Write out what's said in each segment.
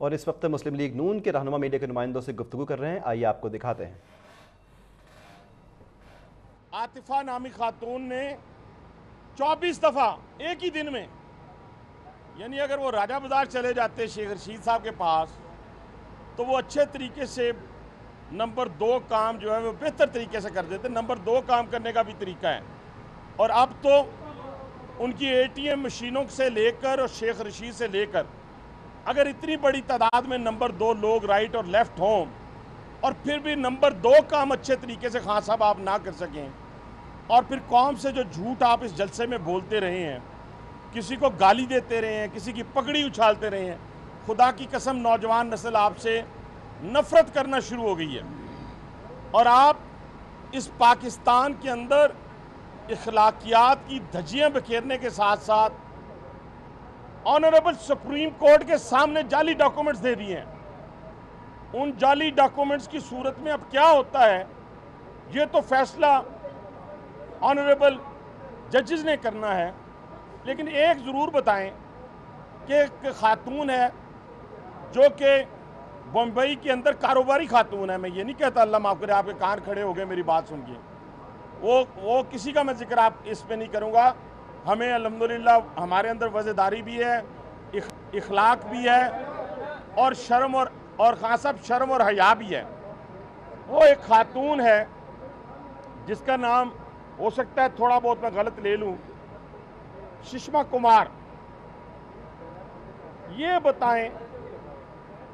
और इस वक्त मुस्लिम लीग नून के रहनुमा मीडिया के नुमाइंदों से गुफ्तगू कर रहे हैं। आइए आपको दिखाते हैं। आतिफा नामी खातून ने 24 दफ़ा एक ही दिन में, यानी अगर वो राजा बाजार चले जाते शेख रशीद साहब के पास तो वो अच्छे तरीके से नंबर 2 काम जो है वो बेहतर तरीके से कर देते। नंबर 2 काम करने का भी तरीका है। और अब तो उनकी ATM मशीनों से लेकर और शेख रशीद से लेकर अगर इतनी बड़ी तादाद में नंबर 2 लोग राइट और लेफ्ट हों और फिर भी नंबर 2 काम अच्छे तरीके से खान साहब आप ना कर सकें, और फिर कौम से जो झूठ आप इस जलसे में बोलते रहे हैं, किसी को गाली देते रहे हैं, किसी की पगड़ी उछालते रहे हैं, खुदा की कसम नौजवान नस्ल आपसे नफरत करना शुरू हो गई है। और आप इस पाकिस्तान के अंदर इखलाकियात की धज्जियां बिखेरने के साथ साथ ऑनरेबल सुप्रीम कोर्ट के सामने जाली डॉक्यूमेंट्स दे दिए हैं। उन जाली डॉक्यूमेंट्स की सूरत में अब क्या होता है, ये तो फैसला ऑनरेबल जजेस ने करना है। लेकिन एक ज़रूर बताएं कि एक खातून है जो कि बम्बई के अंदर कारोबारी खातून है, मैं ये नहीं कहता, अल्लाह माफ़ करे आपके कान खड़े हो गए मेरी बात सुन के, वो किसी का मैं जिक्र आप इस पे नहीं करूँगा। हमें अल्हम्दुलिल्लाह हमारे अंदर वज़ेदारी भी है, इखलाक भी है और शर्म और खान साहब शर्म और हया भी है। वो एक खातून है जिसका नाम हो सकता है थोड़ा बहुत मैं गलत ले लूँ, सुषमा कुमार। ये बताएं,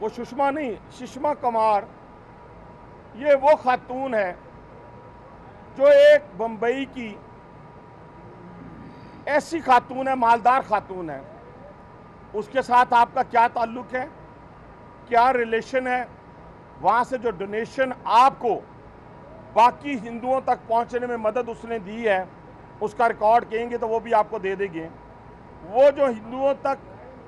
वो सुषमा नहीं, सुषमा कुमार, ये वो खातून है जो एक बम्बई की ऐसी खातून है, मालदार खातून है। उसके साथ आपका क्या ताल्लुक है, क्या रिलेशन है? वहाँ से जो डोनेशन आपको बाकी हिंदुओं तक पहुँचने में मदद उसने दी है, उसका रिकॉर्ड कहेंगे तो वो भी आपको दे देंगे। वो जो हिंदुओं तक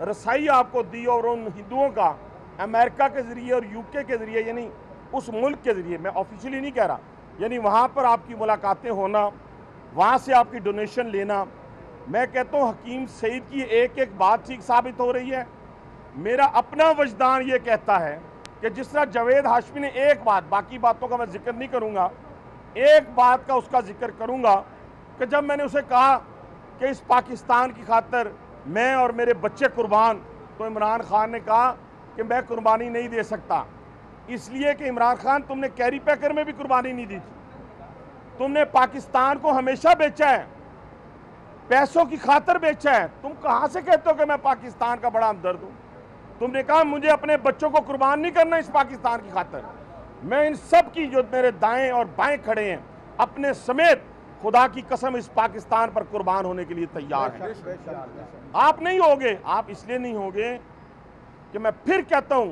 रसाई आपको दी और उन हिंदुओं का अमेरिका के ज़रिए और UK के ज़रिए, यानी उस मुल्क के ज़रिए, मैं ऑफिशियली नहीं कह रहा, यानी वहाँ पर आपकी मुलाकातें होना, वहाँ से आपकी डोनेशन लेना, मैं कहता हूँ हकीम सईद की एक एक बात ठीक साबित हो रही है। मेरा अपना वजदान ये कहता है कि जिस तरह जावेद हाशमी ने एक बात, बाकी बातों का मैं जिक्र नहीं करूँगा, एक बात का उसका जिक्र करूँगा कि जब मैंने उसे कहा कि इस पाकिस्तान की खातर मैं और मेरे बच्चे कुर्बान, तो इमरान खान ने कहा कि मैं कुर्बानी नहीं दे सकता, इसलिए कि इमरान खान तुमने कैरी पैकर में भी कुर्बानी नहीं दी थी, तुमने पाकिस्तान को हमेशा बेचा है, पैसों की खातर बेचा है। तुम कहाँ से कहते हो कि मैं पाकिस्तान का बड़ा हमदर्द हूँ? तुमने कहा मुझे अपने बच्चों को कुर्बान नहीं करना इस पाकिस्तान की खातर। मैं इन सब की, जो मेरे दाएं और बाएं खड़े हैं, अपने समेत खुदा की कसम इस पाकिस्तान पर कुर्बान होने के लिए तैयार हैं। आप नहीं होगे, आप इसलिए नहीं होगे कि मैं फिर कहता हूं,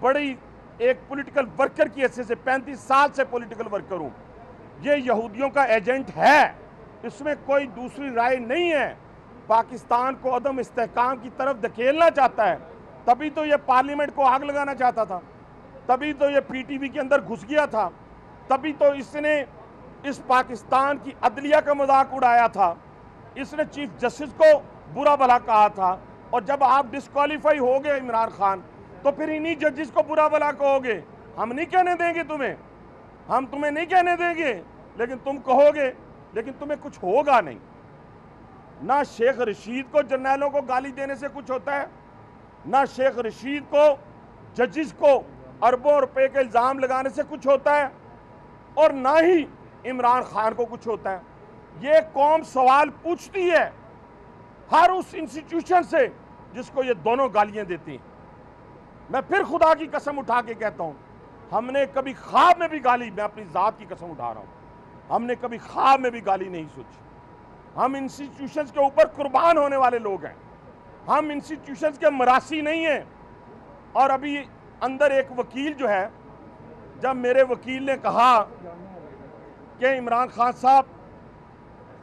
बड़ी एक पॉलिटिकल वर्कर की हैसियत से 35 साल से पॉलिटिकल वर्कर हूं, ये यहूदियों का एजेंट है, इसमें कोई दूसरी राय नहीं है। पाकिस्तान को अदम इस्तेहकाम की तरफ धकेलना चाहता है, तभी तो ये पार्लियामेंट को आग लगाना चाहता था, तभी तो ये PTV के अंदर घुस गया था, तभी तो इसने इस पाकिस्तान की अदलिया का मजाक उड़ाया था, इसने चीफ जस्टिस को बुरा भला कहा था। और जब आप डिस्क्वालीफाई हो गए इमरान खान, तो फिर इन्हीं जजेस को बुरा भला कहोगे। हम नहीं कहने देंगे तुम्हें, हम तुम्हें नहीं कहने देंगे, लेकिन तुम कहोगे, लेकिन तुम्हें कुछ होगा नहीं। ना शेख रशीद को जर्नैलों को गाली देने से कुछ होता है, ना शेख रशीद को जजेस को अरबों रुपए के इल्ज़ाम लगाने से कुछ होता है, और ना ही इमरान खान को कुछ होता है। ये कौम सवाल पूछती है हर उस इंस्टीट्यूशन से जिसको ये दोनों गालियां देती हैं। मैं फिर खुदा की कसम उठा के कहता हूं, हमने कभी ख्वाब में भी गाली, मैं अपनी जात की कसम उठा रहा हूं, हमने कभी ख्वाब में भी गाली नहीं सोची। हम इंस्टीट्यूशंस के ऊपर कुर्बान होने वाले लोग हैं, हम इंस्टीट्यूशंस के मरासी नहीं हैं। और अभी अंदर एक वकील जो है, जब मेरे वकील ने कहा कि इमरान खान साहब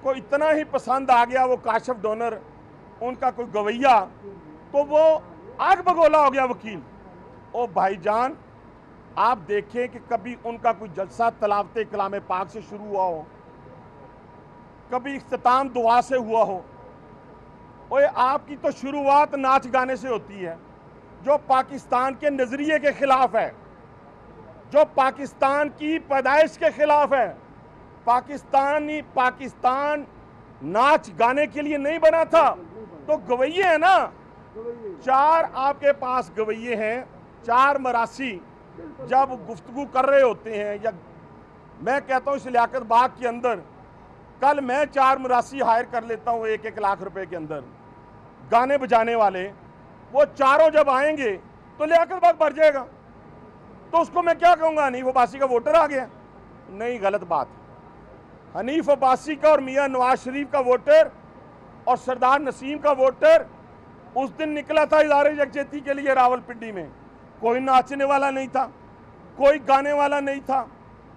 को इतना ही पसंद आ गया वो काशिफ डोनर, उनका कोई गवैया, तो वो आग बगोला हो गया वकील। ओ भाईजान, आप देखें कि कभी उनका कोई जलसा तलावते कलाम पाक से शुरू हुआ हो, कभी इख्तिताम दुआ से हुआ हो। ओए आपकी तो शुरुआत नाच गाने से होती है, जो पाकिस्तान के नजरिए के खिलाफ है, जो पाकिस्तान की पैदाइश के खिलाफ है। पाकिस्तान नाच गाने के लिए नहीं बना था, तो गवैये हैं ना, 4 आपके पास गवैये हैं, 4 मरासी जब गुफ्तगू कर रहे होते हैं, या मैं कहता हूं इस लियाकत बाग के अंदर कल मैं 4 मरासी हायर कर लेता हूं 1-1 लाख रुपए के अंदर, गाने बजाने वाले, वो चारों जब आएंगे तो लियाकत बाग भर जाएगा। तो उसको मैं क्या कहूंगा, हनीफ अब्बासी का वोटर आ गया? नहीं, गलत बात। हनीफ अब्बासी का और मियां नवाज शरीफ का वोटर और सरदार नसीम का वोटर उस दिन निकला था इदारे यकजहती के लिए रावलपिंडी में। कोई नाचने वाला नहीं था, कोई गाने वाला नहीं था।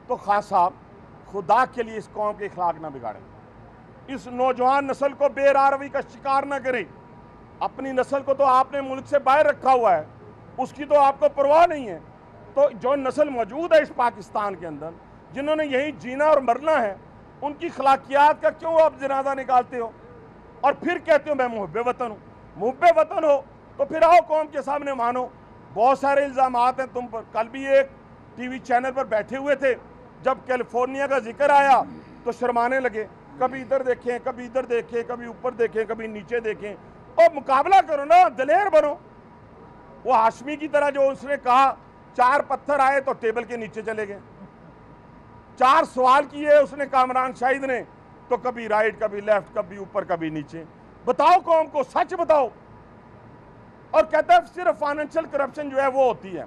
तो खास साहब, खुदा के लिए इस कौम के इखलाक ना बिगाड़ें, इस नौजवान नस्ल को बेरारवी का शिकार ना करें। अपनी नस्ल को तो आपने मुल्क से बाहर रखा हुआ है, उसकी तो आपको परवाह नहीं है। तो जो नस्ल मौजूद है इस पाकिस्तान के अंदर, जिन्होंने यही जीना और मरना है, उनकी खलाकियात का क्यों आप जनाजा निकालते हो और फिर कहते हो मैं मुहब्बे वतन हूँ? मुहब्बे वतन हो तो फिर आओ कौम के सामने मानो। बहुत सारे इल्ज़ामात हैं तुम पर। कल भी एक टीवी चैनल पर बैठे हुए थे, जब कैलिफोर्निया का जिक्र आया तो शर्माने लगे, कभी इधर देखें, कभी इधर देखें, कभी ऊपर देखें, कभी नीचे देखें। और मुकाबला करो ना, दलेर बनो। वो हाशमी की तरह जो उसने कहा 4 पत्थर आए तो टेबल के नीचे चले गए, 4 सवाल किए उसने कामरान शाहिद ने, तो कभी राइट, कभी लेफ्ट, कभी ऊपर, कभी नीचे। बताओ कौम को, सच बताओ। और कहता है सिर्फ फाइनेंशियल करप्शन जो है वो होती है,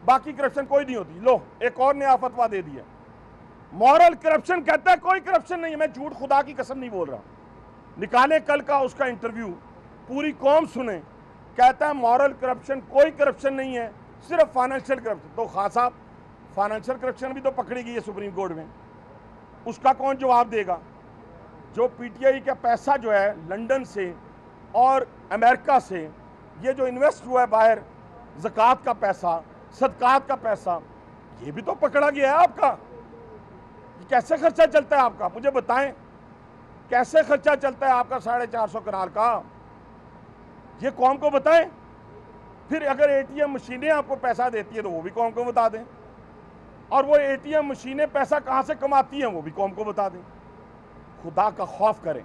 बाकी करप्शन कोई नहीं होती। लो, एक और नया फतवा दे दिया, मॉरल करप्शन। कहता है कोई करप्शन नहीं है। मैं झूठ खुदा की कसम नहीं बोल रहा। निकाले कल का उसका इंटरव्यू, पूरी कौम सुने। कहता है मॉरल करप्शन, कोई करप्शन नहीं है, सिर्फ फाइनेंशियल करप्शन। तो खास साहब, फाइनेंशियल करप्शन भी तो पकड़ी गई है सुप्रीम कोर्ट में, उसका कौन जवाब देगा? जो पीटीआई का पैसा जो है लंदन से और अमेरिका से ये जो इन्वेस्ट हुआ है बाहर, ज़कात का पैसा, सदकात का पैसा, ये भी तो पकड़ा गया है आपका। ये कैसे खर्चा चलता है आपका? मुझे बताएं, कैसे खर्चा चलता है आपका 450 कनाल का? ये कौम को बताएं। फिर अगर एटीएम मशीनें आपको पैसा देती है तो वो भी कौम को बता दें, और वो एटीएम मशीनें पैसा कहां से कमाती हैं वो भी कौम को बता दें। खुदा का खौफ करें।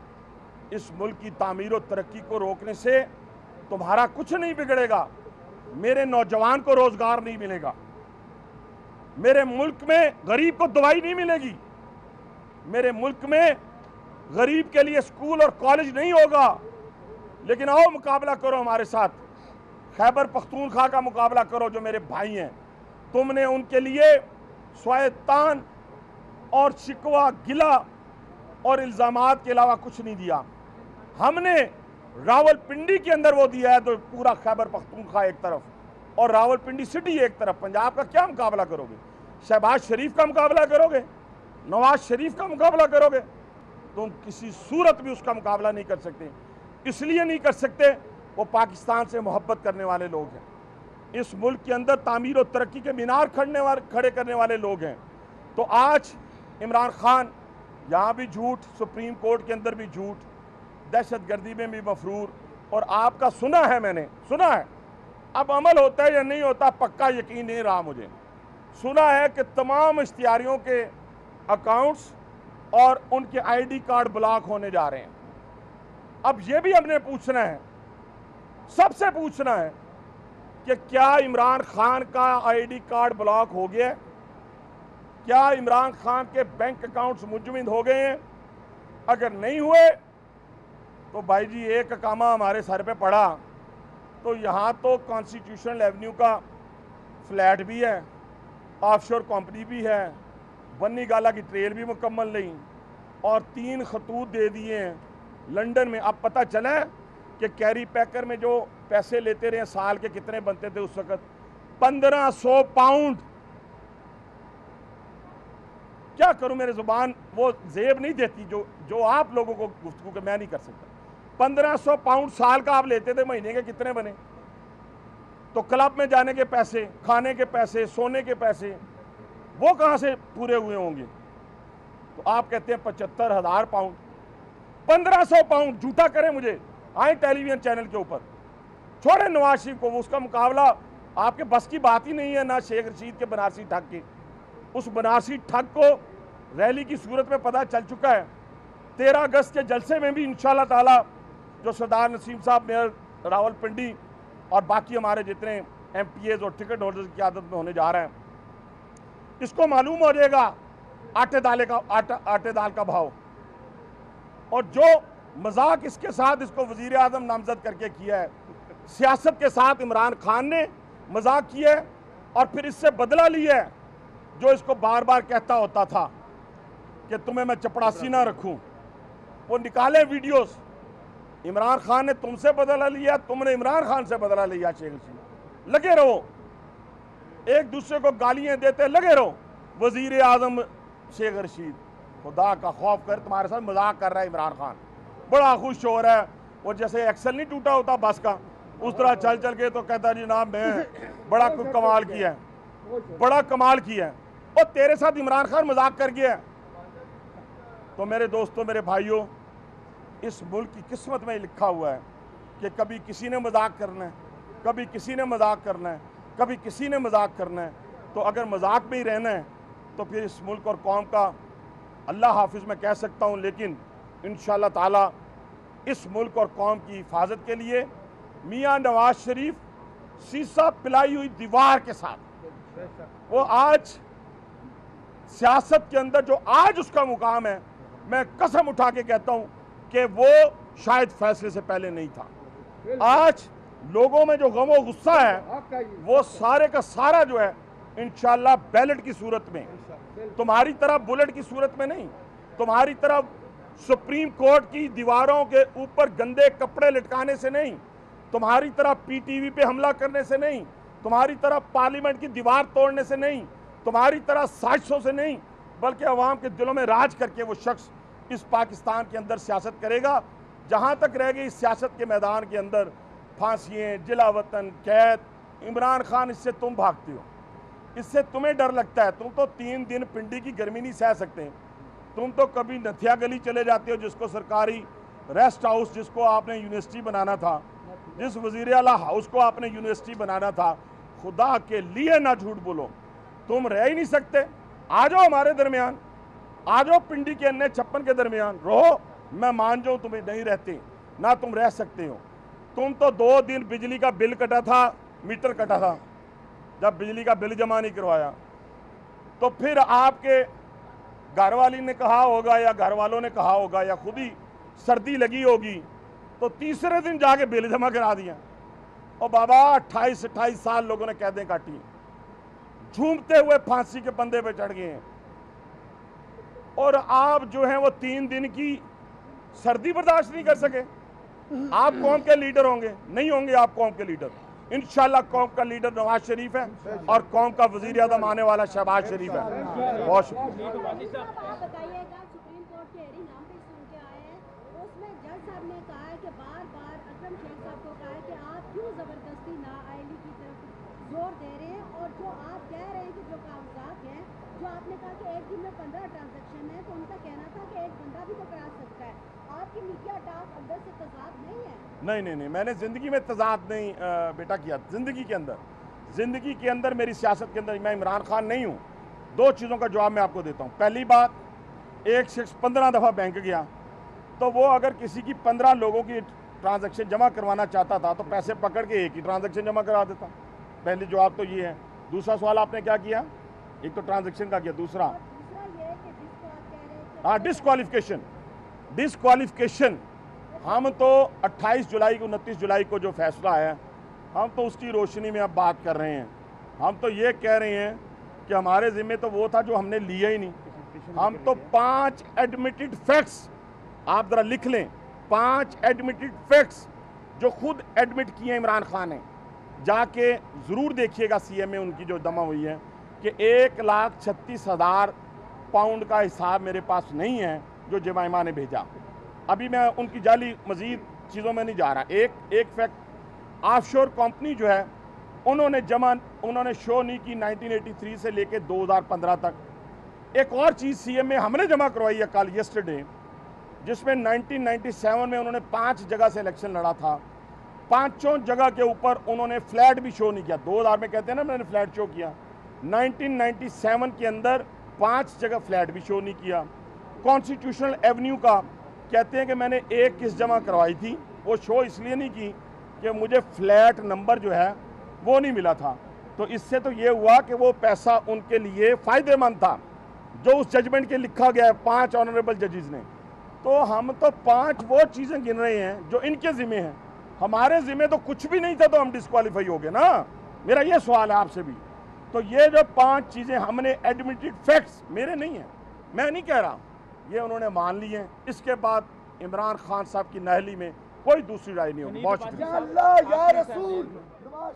इस मुल्क की तामीर और तरक्की को रोकने से तुम्हारा कुछ नहीं बिगड़ेगा। मेरे नौजवान को रोजगार नहीं मिलेगा, मेरे मुल्क में गरीब को दवाई नहीं मिलेगी, मेरे मुल्क में गरीब के लिए स्कूल और कॉलेज नहीं होगा। लेकिन आओ मुकाबला करो हमारे साथ, खैबर पख्तूनख्वा का मुकाबला करो, जो मेरे भाई हैं। तुमने उनके लिए शैतान और शिकवा, गिला और इल्ज़ामात के अलावा कुछ नहीं दिया। हमने रावलपिंडी के अंदर वो दिया है, तो पूरा खैबर पख्तूनख्वा एक तरफ और रावलपिंडी सिटी एक तरफ। पंजाब का क्या मुकाबला करोगे? शहबाज शरीफ का मुकाबला करोगे? नवाज शरीफ का मुकाबला करोगे? तुम किसी सूरत भी उसका मुकाबला नहीं कर सकते। इसलिए नहीं कर सकते, वो पाकिस्तान से मोहब्बत करने वाले लोग हैं, इस मुल्क के अंदर तामीर और तरक्की के मीनार खड़े करने वाले लोग हैं। तो आज इमरान खान यहाँ भी झूठ, सुप्रीम कोर्ट के अंदर भी झूठ, दहशत गर्दी में भी मफरूर। और आपका सुना है, मैंने सुना है, अब अमल होता है या नहीं होता पक्का यकीन नहीं रहा मुझे। सुना है कि तमाम इश्तिहारियों के अकाउंट्स और उनके आईडी कार्ड ब्लॉक होने जा रहे हैं। अब ये भी हमने पूछना है, सबसे पूछना है कि क्या इमरान खान का आईडी कार्ड ब्लॉक हो गया? क्या इमरान खान के बैंक अकाउंट्स मुजमिद हो गए हैं? अगर नहीं हुए तो भाई जी एक कामा हमारे सर पे पड़ा, तो यहाँ तो कॉन्स्टिट्यूशनल एवेन्यू का फ्लैट भी है, ऑफशोर कंपनी भी है, बन्नी गाला की ट्रेल भी मुकम्मल नहीं, और 3 खतूत दे दिए हैं लंदन में। अब पता चला कि कैरी पैकर में जो पैसे लेते रहे साल के कितने बनते थे उस वक्त? 1500 पाउंड। क्या करूं, मेरे जुबान वो जेब नहीं देती जो आप लोगों को गुफ्तगू के मैं नहीं कर सकता। 1500 पाउंड साल का आप लेते थे, महीने के कितने बने? तो क्लब में जाने के पैसे, खाने के पैसे, सोने के पैसे, वो कहां से पूरे हुए होंगे? तो आप कहते हैं 75,000 पाउंड, 1500 पाउंड। झूठा करें मुझे, आए टेलीविजन चैनल के ऊपर, छोड़े नवाज शरीफ को, उसका मुकाबला आपके बस की बात ही नहीं है, ना शेख रशीद के बनारसी ठग के। उस बनारसी ठग को रैली की सूरत में पता चल चुका है। 13 अगस्त के जलसे में भी इंशाल्लाह ताला जो सरदार नसीम साहब, मेयर रावलपिंडी और बाकी हमारे जितने MPAs और टिकट होल्डर्स की आदत में होने जा रहे हैं, इसको मालूम हो जाएगा आटे दाल का भाव। और जो मजाक इसके साथ इसको वजीर आजम नामजद करके किया है, सियासत के साथ इमरान खान ने मजाक किया है और फिर इससे बदला लिया है। जो इसको बार बार कहता होता था कि तुम्हें मैं चपड़ासी ना रखूं, वो निकाले वीडियोस। इमरान खान ने तुमसे बदला लिया, तुमने इमरान खान से बदला लिया। शेख रशीद लगे रहो, एक दूसरे को गालियां देते लगे रहो। वजीर आजम शेख रशीद, खुदा का खौफ कर, तुम्हारे साथ मजाक कर रहा है इमरान खान, बड़ा खुश हो रहा है। वो जैसे एक्सल नहीं टूटा होता बस का, उस तरह चल चल के तो कहता जी ना मैं बड़ा कुछ कमाल किया है, बड़ा कमाल किया है। और तेरे साथ इमरान खान मजाक कर गया। तो मेरे दोस्तों, मेरे भाइयों, इस मुल्क की किस्मत में लिखा हुआ है कि कभी किसी ने मजाक करना है, कभी किसी ने मजाक करना है, कभी किसी ने मजाक करना है। तो अगर मजाक में ही रहना है तो फिर इस मुल्क और कौम का अल्लाह हाफिज मैं कह सकता हूँ, लेकिन इंशाअल्लाह ताला इस मुल्क और कौम की हिफाजत के लिए मियाँ नवाज शरीफ शीशा पिलाई हुई दीवार के साथ, वो आज सियासत के अंदर जो आज उसका मुकाम है, मैं कसम उठा के कहता हूं कि वो शायद फैसले से पहले नहीं था। आज लोगों में जो गम और गुस्सा है वो सारे का सारा जो है इंशाअल्लाह बैलेट की सूरत में, तुम्हारी तरह बुलेट की सूरत में नहीं, तुम्हारी तरह सुप्रीम कोर्ट की दीवारों के ऊपर गंदे कपड़े लटकाने से नहीं, तुम्हारी तरह PTV पे हमला करने से नहीं, तुम्हारी तरह पार्लियामेंट की दीवार तोड़ने से नहीं, तुम्हारी तरह साजिशों से नहीं, बल्कि अवाम के दिलों में राज करके वो शख्स इस पाकिस्तान के अंदर सियासत करेगा। जहाँ तक रह गई सियासत के मैदान के अंदर फांसियाँ, जिला वतन, कैद, इमरान खान इससे तुम भागते हो, इससे तुम्हें डर लगता है। तुम तो 3 दिन पिंडी की गर्मी नहीं सह सकते। तुम तो कभी नथिया गली चले जाते हो, जिसको सरकारी रेस्ट हाउस, जिसको आपने यूनिवर्सिटी बनाना था, जिस वजीर आला हाउस को आपने यूनिवर्सिटी बनाना था, खुदा के लिए ना झूठ बोलो, तुम रह ही नहीं सकते। आ जाओ हमारे दरमियान, आ जाओ पिंडी के NH56 के दरमियान रहो। मैं मान जाऊँ तुम्हें नहीं रहते, ना तुम रह सकते हो। तुम तो 2 दिन बिजली का बिल कटा था, मीटर कटा था, जब बिजली का बिल जमा नहीं करवाया तो फिर आपके घरवाली ने कहा होगा या घर वालों ने कहा होगा या खुद ही सर्दी लगी होगी तो तीसरे दिन जाके बिल जमा करा दिया। और बाबा 28 साल लोगों ने कैदें काटी, झूमते हुए फांसी के पंदे पे चढ़ गए हैं। और आप जो हैं वो 3 दिन की सर्दी बर्दाश्त नहीं कर सके। आप कौम के लीडर होंगे? नहीं होंगे आप कौम के लीडर। इंशाल्लाह कौम का लीडर नवाज शरीफ है और कौम का वजीर आज़म आने वाला शहबाज शरीफ है। बहुत शुक्रिया। सुप्रीम कोर्ट के हेयरिंग हम भी सुन के आए हैं, उसमें जज साहब ने कहा है कि बार-बार अकरम शेख साहब को कहा है कि आप क्यों जबरदस्ती नाअहली की तरफ जोर दे रहे हैं, और जो आप कह रहे हैं कि जो कागजात हैं, जो आपने कहा कि एक दिन में 15 ट्रांजैक्शन है, तो उनका कहना था कि एक बंदा भी तो करा सकता है। आपकी मीडिया टास्क अंदर से तजाद नहीं है? नहीं, मैंने जिंदगी में तजाद नहीं बेटा किया। जिंदगी के अंदर मेरी सियासत के अंदर मैं इमरान खान नहीं हूँ। 2 चीज़ों का जवाब मैं आपको देता हूँ। पहली बात, एक शख्स 15 दफ़ा बैंक गया तो वो अगर किसी की 15 लोगों की ट्रांजैक्शन जमा करवाना चाहता था तो पैसे पकड़ के एक ही ट्रांजैक्शन जमा करा देता। पहली जवाब तो ये है। दूसरा सवाल आपने क्या किया? एक तो ट्रांजैक्शन का किया, दूसरा ये है कि जिसको आप कह रहे हैं कि हाँ डिस्क्वालिफिकेशन। हम तो 28 जुलाई को 29 जुलाई को जो फैसला है, हम तो उसकी रोशनी में अब बात कर रहे हैं। हम तो ये कह रहे हैं कि हमारे ज़िम्मे तो वो था जो हमने लिया ही नहीं। हम तो 5 एडमिटेड फैक्ट्स, आप ज़रा लिख लें, 5 एडमिटेड फैक्ट्स जो खुद एडमिट किए इमरान खान ने। जाके ज़रूर देखिएगा CM में उनकी जो जमा हुई है कि 1,36,000 पाउंड का हिसाब मेरे पास नहीं है जो जमाइमा ने भेजा। अभी मैं उनकी जाली मजीद चीज़ों में नहीं जा रहा। एक फैक्ट, ऑफशोर कंपनी जो है उन्होंने शो नहीं की 1983 से लेके 2015 तक। एक और चीज़ CM में हमने जमा करवाई है कल यस्टरडे, जिसमें 1997 में उन्होंने 5 जगह से इलेक्शन लड़ा था। पांचों जगह के ऊपर उन्होंने फ्लैट भी शो नहीं किया। 2000 में कहते हैं ना मैंने फ्लैट शो किया, 1997 के अंदर 5 जगह फ्लैट भी शो नहीं किया। कॉन्स्टिट्यूशनल एवेन्यू का कहते हैं कि मैंने एक किस्त जमा करवाई थी, वो शो इसलिए नहीं की कि मुझे फ्लैट नंबर जो है वो नहीं मिला था। तो इससे तो ये हुआ कि वो पैसा उनके लिए फ़ायदेमंद था जो उस जजमेंट के लिखा गया है 5 ऑनरेबल जजेस ने। तो हम तो 5 वो चीज़ें गिन रहे हैं जो इनके ज़िम्मे हैं, हमारे ज़िम्मे तो कुछ भी नहीं था तो हम डिस्क्वालीफाई हो गए ना। मेरा ये सवाल है आपसे भी। तो ये जो 5 चीज़ें हमने एडमिटेड फैक्ट्स, मेरे नहीं हैं, मैं नहीं कह रहा, ये उन्होंने मान ली हैं। इसके बाद इमरान खान साहब की नहली में कोई दूसरी राय नहीं होगी। बहुत शुक्रिया।